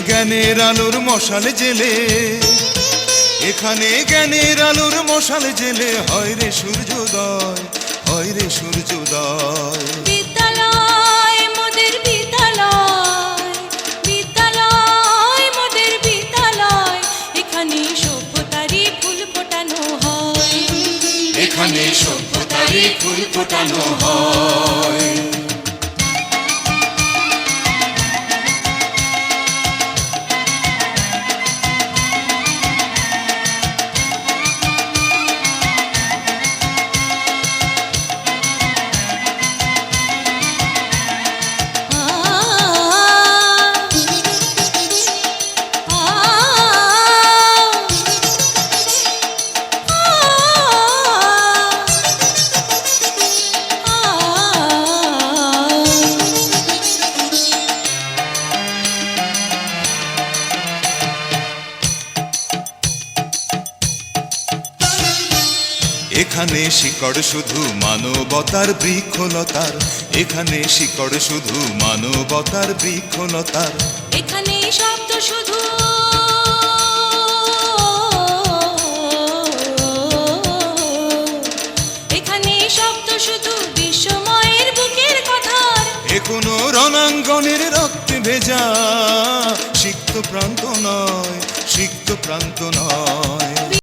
জ্ঞানের আলোর মশাল জেলে, এখানে জ্ঞানের আলোর মশাল জেলে হয় রে সূর্যোদয়, হয় রে সূর্যোদয়। বিদ্যালয় মোদের বিদ্যালয়, বিদ্যালয় মোদের বিদ্যালয়, এখানে সভ্যতারই ফুল ফোটানো হয়, এখানে সভ্যতারই ফুল ফোটানো হয়। এখানে শিকড় শুধু মানবতার বৃক্ষলতার, এখানে শিকড় শুধু মানবতার বৃক্ষলতার। এখানে শব্দ শুধু এখানে শব্দ শুধু বিশ্বময়ের বুকের কথার। এ কোনো রণাঙ্গনের রক্তে ভেজা সিক্ত প্রান্ত নয়, সিক্ত প্রান্ত নয়।